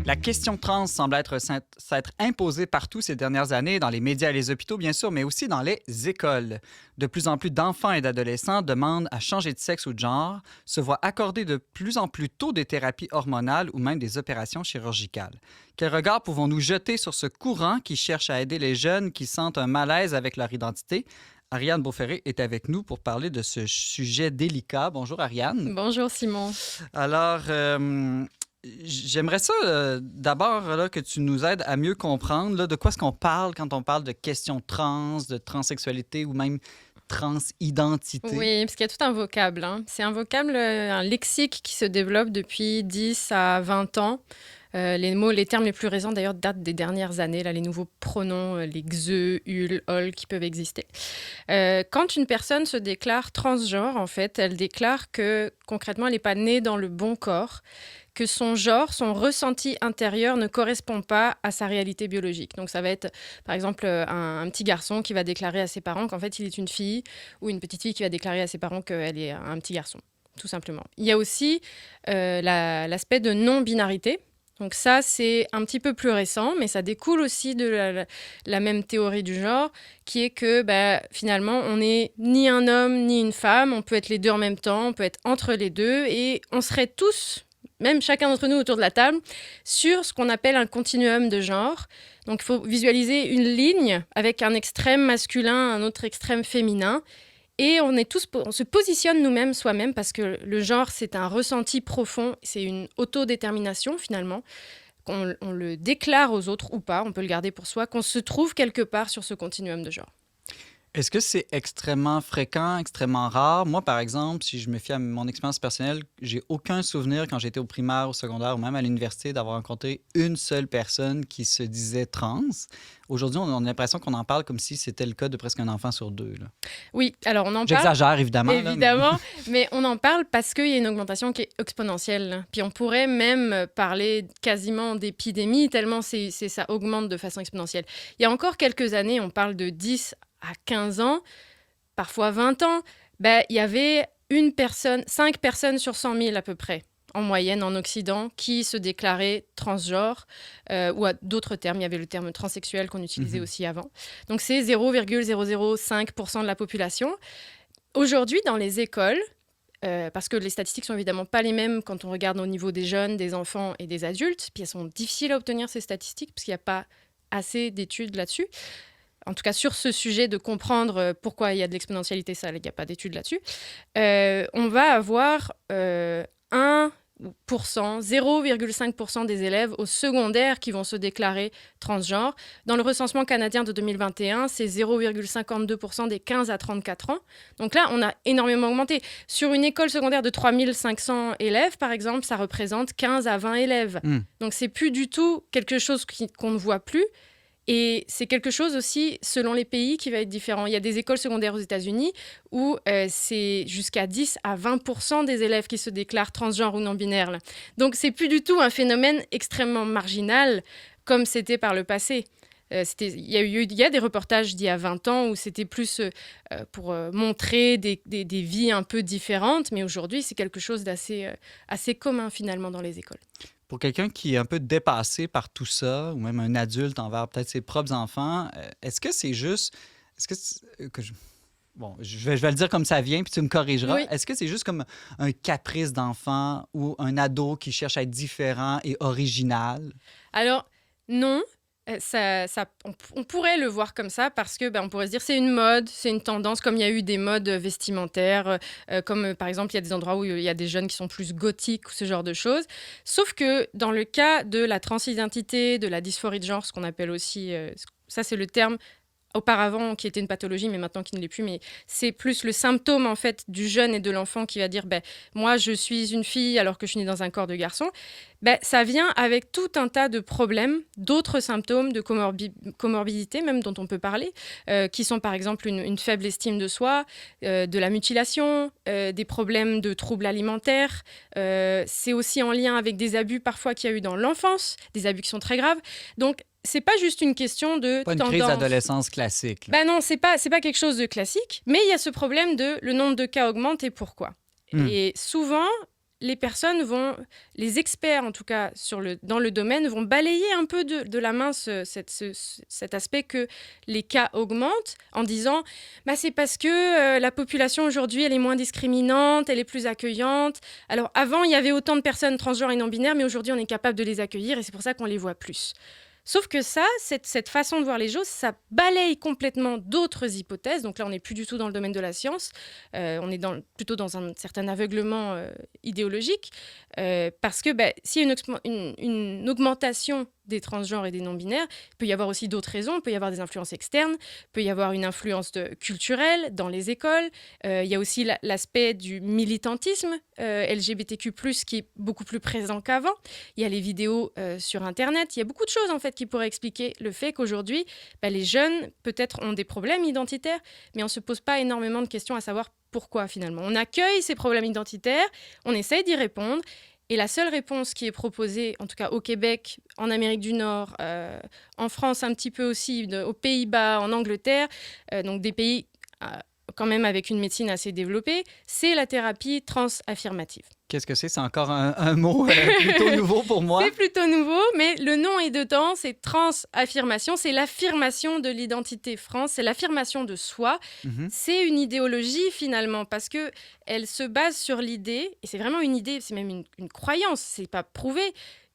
La question trans semble s'être imposée partout ces dernières années, dans les médias et les hôpitaux, bien sûr, mais aussi dans les écoles. De plus en plus d'enfants et d'adolescents demandent à changer de sexe ou de genre, se voient accorder de plus en plus tôt des thérapies hormonales ou même des opérations chirurgicales. Quel regard pouvons-nous jeter sur ce courant qui cherche à aider les jeunes qui sentent un malaise avec leur identité? Ariane Beauferré est avec nous pour parler de ce sujet délicat. Bonjour Ariane. Bonjour Simon. Alors, j'aimerais ça d'abord là, que tu nous aides à mieux comprendre là, de quoi est-ce qu'on parle quand on parle de questions trans, de transsexualité ou même transidentité. Oui, parce qu'il y a tout un vocable. C'est un vocable, un lexique qui se développe depuis 10 à 20 ans. Les termes les plus récents d'ailleurs datent des dernières années, là, les nouveaux pronoms, les xe, ul, ol qui peuvent exister. Quand une personne se déclare transgenre, en fait, elle déclare que concrètement, elle n'est pas née dans le bon corps, que son genre, son ressenti intérieur ne correspond pas à sa réalité biologique. Donc ça va être, par exemple, un petit garçon qui va déclarer à ses parents qu'en fait, il est une fille, ou une petite fille qui va déclarer à ses parents qu'elle est un petit garçon, tout simplement. Il y a aussi l'aspect de non-binarité. Donc ça, c'est un petit peu plus récent, mais ça découle aussi de la même théorie du genre, qui est que finalement, on n'est ni un homme ni une femme, on peut être les deux en même temps, on peut être entre les deux, et on serait tous, même chacun d'entre nous autour de la table, sur ce qu'on appelle un continuum de genre. Donc il faut visualiser une ligne avec un extrême masculin, un autre extrême féminin, et on se positionne nous-mêmes, soi-même, parce que le genre, c'est un ressenti profond, c'est une autodétermination finalement, qu'on le déclare aux autres ou pas, on peut le garder pour soi, qu'on se trouve quelque part sur ce continuum de genre. Est-ce que c'est extrêmement fréquent, extrêmement rare? Moi, par exemple, si je me fie à mon expérience personnelle, j'ai aucun souvenir quand j'étais au primaire, au secondaire ou même à l'université d'avoir rencontré une seule personne qui se disait trans. Aujourd'hui, on a l'impression qu'on en parle comme si c'était le cas de presque un enfant sur deux, là. Oui, alors on en parle. J'exagère, évidemment. Évidemment, mais on en parle parce qu'il y a une augmentation qui est exponentielle. Puis on pourrait même parler quasiment d'épidémie, tellement ça augmente de façon exponentielle. Il y a encore quelques années, on parle de 10 à 15 ans, parfois 20 ans, il y avait 5 personnes sur 100 000 à peu près, en moyenne en Occident, qui se déclaraient transgenres, ou à d'autres termes. Il y avait le terme transsexuel qu'on utilisait aussi avant. Donc c'est 0,005% de la population. Aujourd'hui, dans les écoles, parce que les statistiques sont évidemment pas les mêmes quand on regarde au niveau des jeunes, des enfants et des adultes, puis elles sont difficiles à obtenir ces statistiques parce qu'il n'y a pas assez d'études là-dessus. En tout cas, sur ce sujet de comprendre pourquoi il y a de l'exponentialité, ça, il n'y a pas d'études là-dessus. On va avoir 0,5% des élèves au secondaire qui vont se déclarer transgenres. Dans le recensement canadien de 2021, c'est 0,52% des 15 à 34 ans. Donc là, on a énormément augmenté. Sur une école secondaire de 3500 élèves, par exemple, ça représente 15 à 20 élèves. Donc c'est plus du tout quelque chose qu'on ne voit plus. Et c'est quelque chose aussi, selon les pays, qui va être différent. Il y a des écoles secondaires aux États-Unis où c'est jusqu'à 10 à 20% des élèves qui se déclarent transgenres ou non-binaires, là. Donc, c'est plus du tout un phénomène extrêmement marginal comme c'était par le passé. Il y a des reportages d'il y a 20 ans où c'était plus pour montrer des vies un peu différentes, mais aujourd'hui, c'est quelque chose d'assez assez commun finalement dans les écoles. Pour quelqu'un qui est un peu dépassé par tout ça, ou même un adulte envers peut-être ses propres enfants, est-ce que c'est juste... Bon, je vais le dire comme ça vient, puis tu me corrigeras. Oui. Est-ce que c'est juste comme un caprice d'enfant ou un ado qui cherche à être différent et original? Alors, non. On pourrait le voir comme ça parce que on pourrait se dire c'est une mode, c'est une tendance, comme il y a eu des modes vestimentaires, comme par exemple il y a des endroits où il y a des jeunes qui sont plus gothiques ou ce genre de choses. Sauf que dans le cas de la transidentité, de la dysphorie de genre, ce qu'on appelle aussi, ça c'est le terme auparavant qui était une pathologie mais maintenant qui ne l'est plus, mais c'est plus le symptôme en fait du jeune et de l'enfant qui va dire moi je suis une fille alors que je suis née dans un corps de garçon. Ça vient avec tout un tas de problèmes, d'autres symptômes de comorbidité même dont on peut parler, qui sont par exemple une faible estime de soi, de la mutilation, des problèmes de troubles alimentaires. C'est aussi en lien avec des abus parfois qu'il y a eu dans l'enfance, des abus qui sont très graves. Donc c'est pas juste une question de Pas une tendance. crise d'adolescence classique, là. Non, c'est pas quelque chose de classique, mais il y a ce problème de le nombre de cas augmente et pourquoi. Et souvent, les experts en tout cas dans le domaine vont balayer un peu de la main cet aspect que les cas augmentent en disant bah, c'est parce que la population aujourd'hui elle est moins discriminante, elle est plus accueillante. Alors avant il y avait autant de personnes transgenres et non-binaires, mais aujourd'hui on est capable de les accueillir et c'est pour ça qu'on les voit plus. Sauf que cette façon de voir les choses, ça balaye complètement d'autres hypothèses. Donc là, on n'est plus du tout dans le domaine de la science. On est plutôt dans un certain aveuglement idéologique. Parce que s'il y a une augmentation des transgenres et des non-binaires, il peut y avoir aussi d'autres raisons. Il peut y avoir des influences externes. Il peut y avoir une influence culturelle dans les écoles. Il y a aussi l'aspect du militantisme LGBTQ+, qui est beaucoup plus présent qu'avant. Il y a les vidéos sur Internet. Il y a beaucoup de choses, en fait, qui pourraient expliquer le fait qu'aujourd'hui, les jeunes, peut-être, ont des problèmes identitaires, mais on ne se pose pas énormément de questions à savoir pourquoi, finalement. On accueille ces problèmes identitaires, on essaye d'y répondre, et la seule réponse qui est proposée, en tout cas au Québec, en Amérique du Nord, en France un petit peu aussi, aux Pays-Bas, en Angleterre, donc des pays quand même avec une médecine assez développée, c'est la thérapie transaffirmative. Qu'est-ce que c'est? C'est encore un mot plutôt nouveau pour moi. C'est plutôt nouveau, mais le nom est dedans, c'est transaffirmation, c'est l'affirmation de l'identité France, c'est l'affirmation de soi. Mm-hmm. C'est une idéologie finalement, parce qu'elle se base sur l'idée, et c'est vraiment une idée, c'est même une croyance, c'est pas prouvé,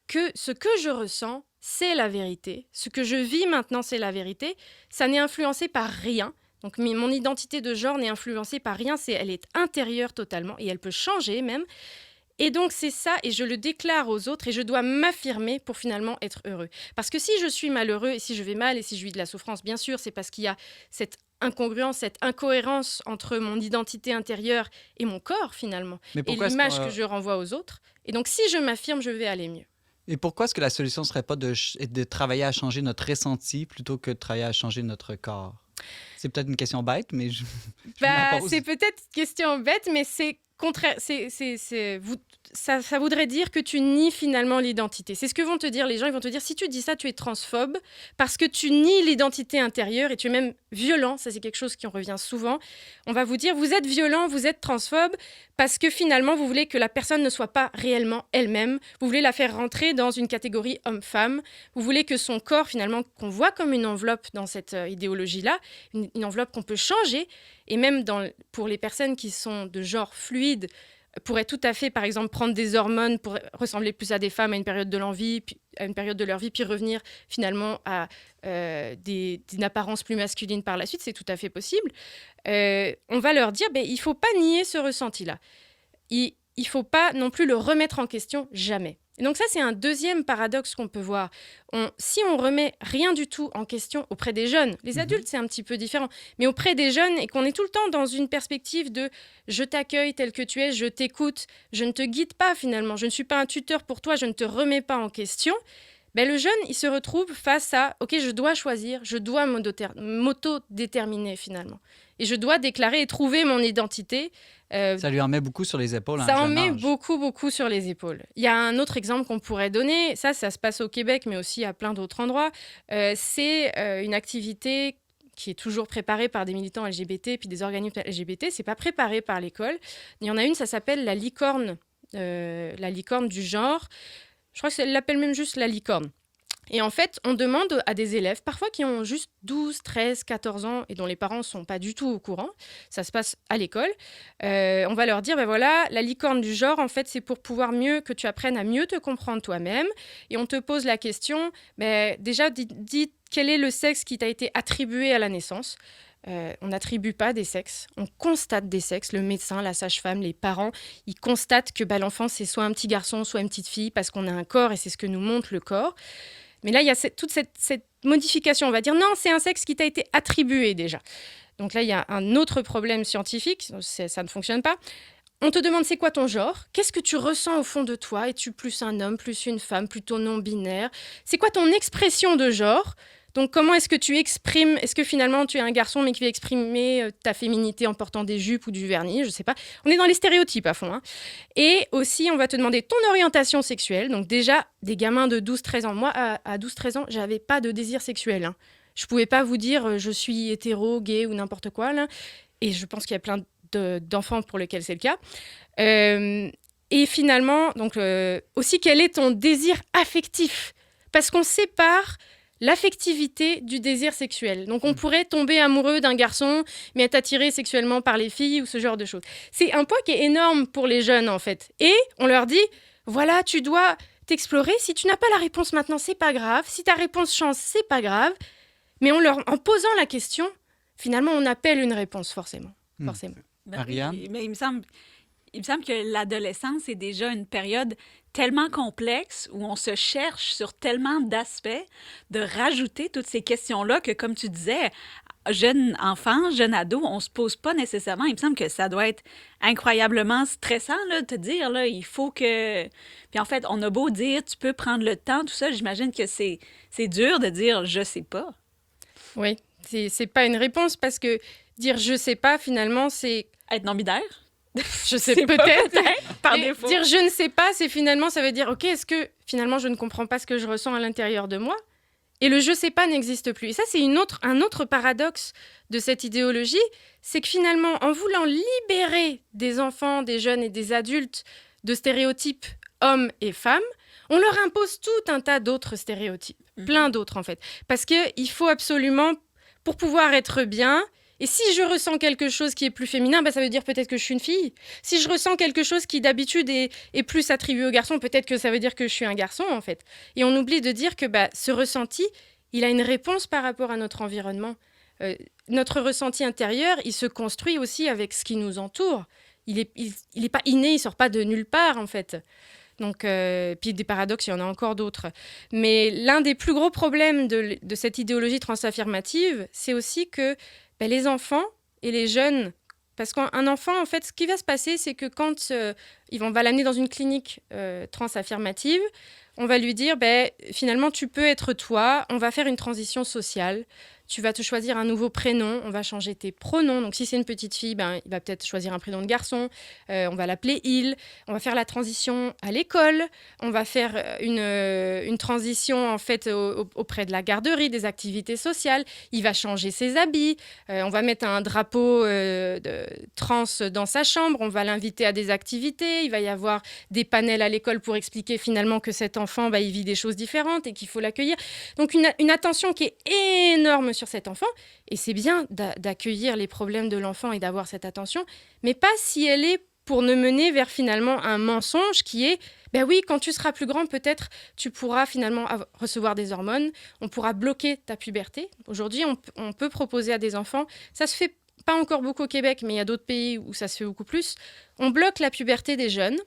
que ce que je ressens, c'est la vérité. Ce que je vis maintenant, c'est la vérité. Ça n'est influencé par rien. Donc mon identité de genre n'est influencée par rien, elle est intérieure totalement et elle peut changer même. Et donc c'est ça, et je le déclare aux autres et je dois m'affirmer pour finalement être heureux. Parce que si je suis malheureux et si je vais mal et si je vis de la souffrance, bien sûr, c'est parce qu'il y a cette incongruence, cette incohérence entre mon identité intérieure et mon corps finalement, et l'image que je renvoie aux autres. Et donc si je m'affirme, je vais aller mieux. Et pourquoi est-ce que la solution ne serait pas de travailler à changer notre ressenti plutôt que de travailler à changer notre corps? C'est peut-être une question bête, mais je la pose. C'est peut-être une question bête, mais c'est contraire. Ça voudrait dire que tu nies finalement l'identité. C'est ce que vont te dire les gens. Ils vont te dire, si tu dis ça, tu es transphobe parce que tu nies l'identité intérieure et tu es même violent. Ça, c'est quelque chose qui en revient souvent. On va vous dire, vous êtes violent, vous êtes transphobe parce que finalement, vous voulez que la personne ne soit pas réellement elle-même. Vous voulez la faire rentrer dans une catégorie homme-femme. Vous voulez que son corps, finalement, qu'on voit comme une enveloppe dans cette idéologie-là, une enveloppe qu'on peut changer. Et même pour les personnes qui sont de genre fluide, pourraient tout à fait, par exemple, prendre des hormones pour ressembler plus à des femmes à une période de leur vie, puis revenir finalement à une apparence plus masculine par la suite. C'est tout à fait possible. On va leur dire, il ne faut pas nier ce ressenti-là. Il ne faut pas non plus le remettre en question, jamais. Et donc ça, c'est un deuxième paradoxe qu'on peut voir. Si on remet rien du tout en question auprès des jeunes, les adultes, c'est un petit peu différent, mais auprès des jeunes, et qu'on est tout le temps dans une perspective de « je t'accueille tel que tu es, je t'écoute, je ne te guide pas finalement, je ne suis pas un tuteur pour toi, je ne te remets pas en question », le jeune, il se retrouve face à « ok, je dois choisir, je dois m'auto-déterminer finalement. Et je dois déclarer et trouver mon identité. » Ça lui en met beaucoup sur les épaules. Ça en met beaucoup, beaucoup sur les épaules. Il y a un autre exemple qu'on pourrait donner. Ça se passe au Québec, mais aussi à plein d'autres endroits. C'est une activité qui est toujours préparée par des militants LGBT puis des organismes LGBT. C'est pas préparé par l'école. Il y en a une, ça s'appelle la licorne du genre. Je crois qu'elle l'appelle même juste la licorne. Et en fait, on demande à des élèves, parfois qui ont juste 12, 13, 14 ans et dont les parents ne sont pas du tout au courant, ça se passe à l'école, on va leur dire, voilà, la licorne du genre, en fait, c'est pour pouvoir que tu apprennes à mieux te comprendre toi-même. Et on te pose la question, déjà, dis quel est le sexe qui t'a été attribué à la naissance. On n'attribue pas des sexes, on constate des sexes. Le médecin, la sage-femme, les parents, ils constatent que l'enfant, c'est soit un petit garçon, soit une petite fille, parce qu'on a un corps et c'est ce que nous montre le corps. Mais là, il y a toute cette modification. On va dire, non, c'est un sexe qui t'a été attribué déjà. Donc là, il y a un autre problème scientifique, ça ne fonctionne pas. On te demande, c'est quoi ton genre? Qu'est-ce que tu ressens au fond de toi? Es-tu plus un homme, plus une femme, plutôt non-binaire? C'est quoi ton expression de genre? Donc, comment est-ce que tu exprimes? Est-ce que finalement, tu es un garçon, mais qui va exprimer ta féminité en portant des jupes ou du vernis? Je ne sais pas. On est dans les stéréotypes à fond. Et aussi, on va te demander ton orientation sexuelle. Donc déjà, des gamins de 12-13 ans. Moi, à 12-13 ans, je n'avais pas de désir sexuel. Je ne pouvais pas vous dire je suis hétéro, gay ou n'importe quoi. Et je pense qu'il y a plein d'enfants pour lesquels c'est le cas. Et finalement, donc, aussi, quel est ton désir affectif ? Parce qu'on sépare l'affectivité du désir sexuel. Donc, on pourrait tomber amoureux d'un garçon, mais être attiré sexuellement par les filles ou ce genre de choses. C'est un poids qui est énorme pour les jeunes, en fait. Et on leur dit, voilà, tu dois t'explorer. Si tu n'as pas la réponse maintenant, c'est pas grave. Si ta réponse change, c'est pas grave. Mais en posant la question, finalement, on appelle une réponse, forcément. Forcément. Ariane? Mais il me semble que l'adolescence est déjà une période tellement complexe où on se cherche sur tellement d'aspects, de rajouter toutes ces questions-là que, comme tu disais, jeune enfant, jeune ado, on se pose pas nécessairement. Il me semble que ça doit être incroyablement stressant là, de te dire, là, il faut que... Puis en fait, on a beau dire, tu peux prendre le temps, tout ça, j'imagine que c'est dur de dire « je sais pas ». Oui, c'est pas une réponse parce que dire « je sais pas », finalement, c'est... Être non-binaire? Je sais C'est pas peut-être. par Mais défaut. dire « je ne sais pas », c'est finalement, ça veut dire « ok, est-ce que finalement je ne comprends pas ce que je ressens à l'intérieur de moi ?» Et le « je sais pas » n'existe plus. Et ça, c'est un autre paradoxe de cette idéologie, c'est que finalement, en voulant libérer des enfants, des jeunes et des adultes de stéréotypes hommes et femmes, on leur impose tout un tas d'autres stéréotypes, plein d'autres en fait. Parce qu'il faut absolument, pour pouvoir être bien, et si je ressens quelque chose qui est plus féminin, ça veut dire peut-être que je suis une fille. Si je ressens quelque chose qui d'habitude est plus attribué aux garçons, peut-être que ça veut dire que je suis un garçon en fait. Et on oublie de dire que ce ressenti, il a une réponse par rapport à notre environnement. Notre ressenti intérieur, il se construit aussi avec ce qui nous entoure. Il est pas inné, il sort pas de nulle part en fait. Donc, puis des paradoxes, il y en a encore d'autres. Mais l'un des plus gros problèmes de cette idéologie transaffirmative, c'est aussi que les enfants et les jeunes, parce qu'un enfant, en fait, ce qui va se passer, c'est que quand on va l'amener dans une clinique transaffirmative, on va lui dire, finalement, tu peux être toi, on va faire une transition sociale. Tu vas te choisir un nouveau prénom, on va changer tes pronoms. Donc, si c'est une petite fille, il va peut-être choisir un prénom de garçon. On va l'appeler il. On va faire la transition à l'école. On va faire une transition, en fait, auprès de la garderie, des activités sociales. Il va changer ses habits. On va mettre un drapeau de trans dans sa chambre. On va l'inviter à des activités. Il va y avoir des panels à l'école pour expliquer finalement que cet enfant, il vit des choses différentes et qu'il faut l'accueillir. Donc, une attention qui est énorme sur cet enfant, et c'est bien d'accueillir les problèmes de l'enfant et d'avoir cette attention, mais pas si elle est pour ne mener vers finalement un mensonge qui est, oui, quand tu seras plus grand, peut-être tu pourras finalement recevoir des hormones, on pourra bloquer ta puberté. Aujourd'hui, on peut proposer à des enfants, ça se fait pas encore beaucoup au Québec, mais il y a d'autres pays où ça se fait beaucoup plus, on bloque la puberté des jeunes,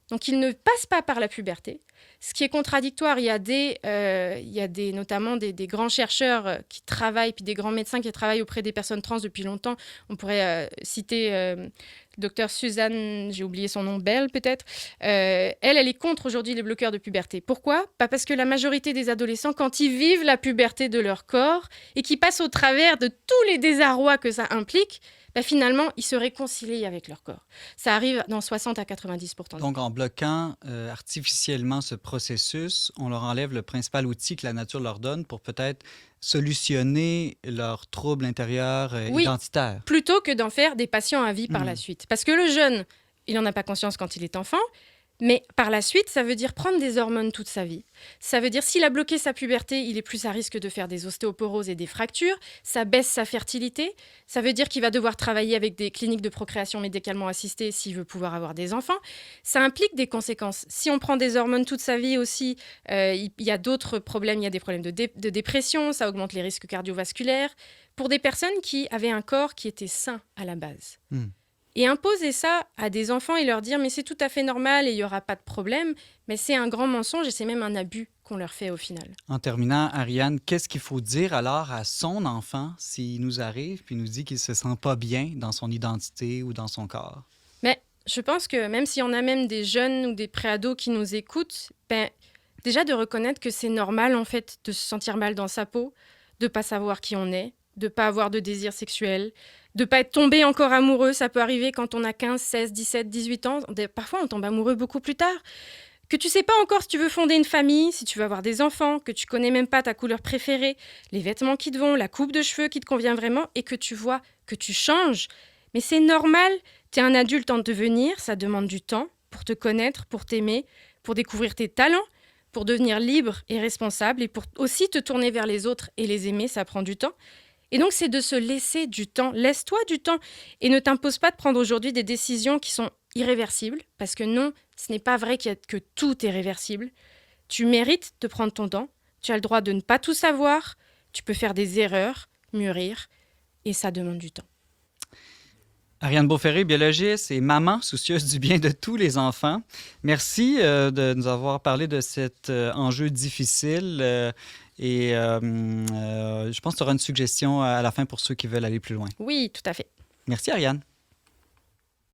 donc ils ne passent pas par la puberté. Ce qui est contradictoire, il y a notamment des grands chercheurs qui travaillent, puis des grands médecins qui travaillent auprès des personnes trans depuis longtemps. On pourrait citer Dr Suzanne, j'ai oublié son nom, Bell peut-être. Elle est contre aujourd'hui les bloqueurs de puberté. Pourquoi ? Parce que la majorité des adolescents, quand ils vivent la puberté de leur corps et qui passent au travers de tous les désarrois que ça implique, finalement, ils se réconcilient avec leur corps. Ça arrive dans 60 à 90%. Donc, en bloquant artificiellement ce processus, on leur enlève le principal outil que la nature leur donne pour peut-être solutionner leurs troubles intérieurs identitaires. Plutôt que d'en faire des patients à vie par la suite. Parce que le jeune, il n'en a pas conscience quand il est enfant, mais par la suite, ça veut dire prendre des hormones toute sa vie. Ça veut dire, s'il a bloqué sa puberté, il est plus à risque de faire des ostéoporoses et des fractures. Ça baisse sa fertilité. Ça veut dire qu'il va devoir travailler avec des cliniques de procréation médicalement assistées s'il veut pouvoir avoir des enfants. Ça implique des conséquences. Si on prend des hormones toute sa vie aussi, il y a d'autres problèmes. Il y a des problèmes de dépression, ça augmente les risques cardiovasculaires. Pour des personnes qui avaient un corps qui était sain à la base. Et imposer ça à des enfants et leur dire « mais c'est tout à fait normal et il n'y aura pas de problème », mais c'est un grand mensonge et c'est même un abus qu'on leur fait au final. En terminant, Ariane, qu'est-ce qu'il faut dire alors à son enfant s'il nous arrive puis nous dit qu'il ne se sent pas bien dans son identité ou dans son corps? Mais je pense que même si on a même des jeunes ou des préados qui nous écoutent, déjà de reconnaître que c'est normal en fait de se sentir mal dans sa peau, de ne pas savoir qui on est, de ne pas avoir de désir sexuel, de ne pas être tombé encore amoureux. Ça peut arriver quand on a 15, 16, 17, 18 ans. Parfois, on tombe amoureux beaucoup plus tard. Que tu ne sais pas encore si tu veux fonder une famille, si tu veux avoir des enfants, que tu ne connais même pas ta couleur préférée, les vêtements qui te vont, la coupe de cheveux qui te convient vraiment et que tu vois que tu changes. Mais c'est normal, tu es un adulte en devenir, ça demande du temps, pour te connaître, pour t'aimer, pour découvrir tes talents, pour devenir libre et responsable et pour aussi te tourner vers les autres et les aimer, ça prend du temps. Et donc, c'est de se laisser du temps. Laisse-toi du temps et ne t'impose pas de prendre aujourd'hui des décisions qui sont irréversibles, parce que non, ce n'est pas vrai que tout est réversible. Tu mérites de prendre ton temps, tu as le droit de ne pas tout savoir, tu peux faire des erreurs, mûrir, et ça demande du temps. Ariane Beauferré, biologiste et maman soucieuse du bien de tous les enfants. Merci de nous avoir parlé de cet enjeu difficile je pense que tu auras une suggestion à la fin pour ceux qui veulent aller plus loin. Oui, tout à fait. Merci Ariane.